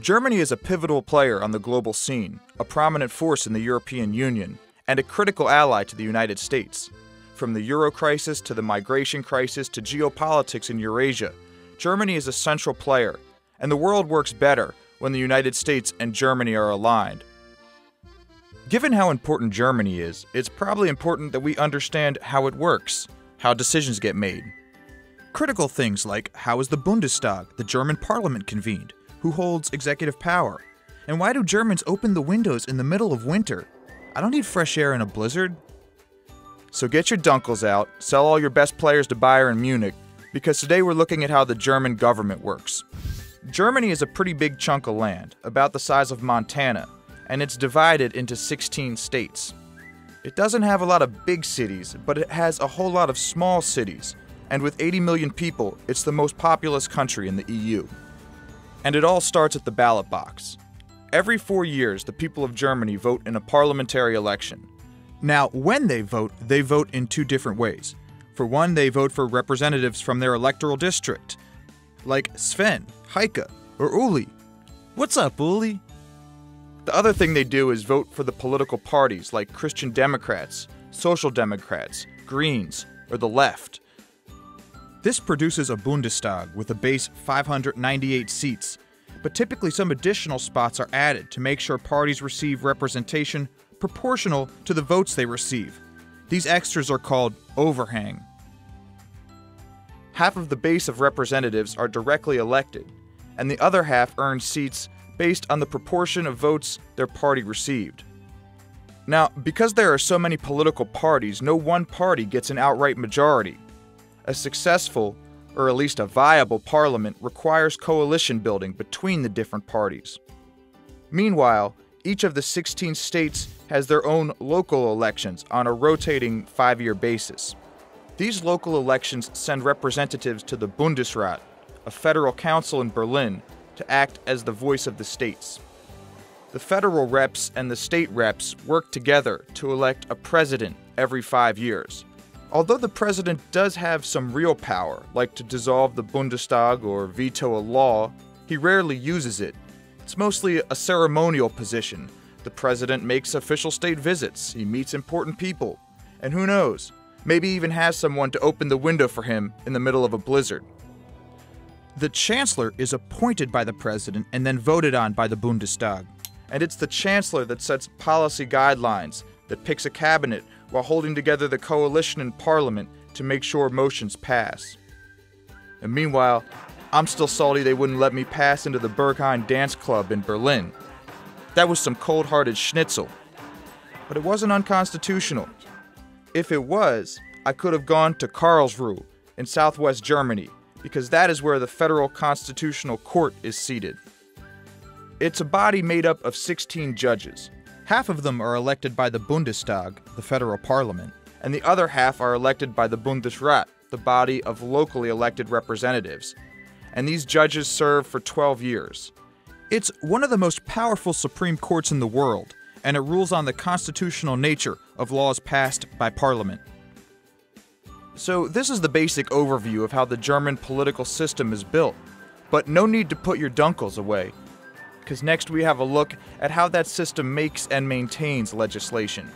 Germany is a pivotal player on the global scene, a prominent force in the European Union, and a critical ally to the United States. From the Euro crisis to the migration crisis to geopolitics in Eurasia, Germany is a central player, and the world works better when the United States and Germany are aligned. Given how important Germany is, it's probably important that we understand how it works, how decisions get made. Critical things like how is the Bundestag, the German parliament, convened, who holds executive power, and why do Germans open the windows in the middle of winter? I don't need fresh air in a blizzard. So get your dunkels out, sell all your best players to Bayern Munich, because today we're looking at how the German government works. Germany is a pretty big chunk of land, about the size of Montana, and it's divided into 16 states. It doesn't have a lot of big cities, but it has a whole lot of small cities, and with 80 million people, it's the most populous country in the EU. And it all starts at the ballot box. Every 4 years, the people of Germany vote in a parliamentary election. Now, when they vote in two different ways. For one, they vote for representatives from their electoral district, like Sven, Heike, or Uli. What's up, Uli? The other thing they do is vote for the political parties like Christian Democrats, Social Democrats, Greens, or the left. This produces a Bundestag with a base 598 seats, but typically some additional spots are added to make sure parties receive representation proportional to the votes they receive. These extras are called overhang. Half of the base of representatives are directly elected, and the other half earn seats based on the proportion of votes their party received. Now, because there are so many political parties, no one party gets an outright majority. A successful, or at least a viable parliament requires coalition building between the different parties. Meanwhile, each of the 16 states has their own local elections on a rotating 5-year basis. These local elections send representatives to the Bundesrat, a federal council in Berlin, to act as the voice of the states. The federal reps and the state reps work together to elect a president every 5 years. Although the president does have some real power, like to dissolve the Bundestag or veto a law, he rarely uses it. It's mostly a ceremonial position. The president makes official state visits, he meets important people, and who knows, maybe even has someone to open the window for him in the middle of a blizzard. The chancellor is appointed by the president and then voted on by the Bundestag. And it's the chancellor that sets policy guidelines, that picks a cabinet while holding together the coalition in parliament to make sure motions pass. And meanwhile, I'm still salty they wouldn't let me pass into the Berghain dance club in Berlin. That was some cold-hearted schnitzel. But it wasn't unconstitutional. If it was, I could have gone to Karlsruhe in southwest Germany, because that is where the Federal Constitutional Court is seated. It's a body made up of 16 judges. Half of them are elected by the Bundestag, the federal parliament, and the other half are elected by the Bundesrat, the body of locally elected representatives. And these judges serve for 12 years. It's one of the most powerful Supreme Courts in the world, and it rules on the constitutional nature of laws passed by Parliament. So this is the basic overview of how the German political system is built, but no need to put your dunkels away, because next we have a look at how that system makes and maintains legislation.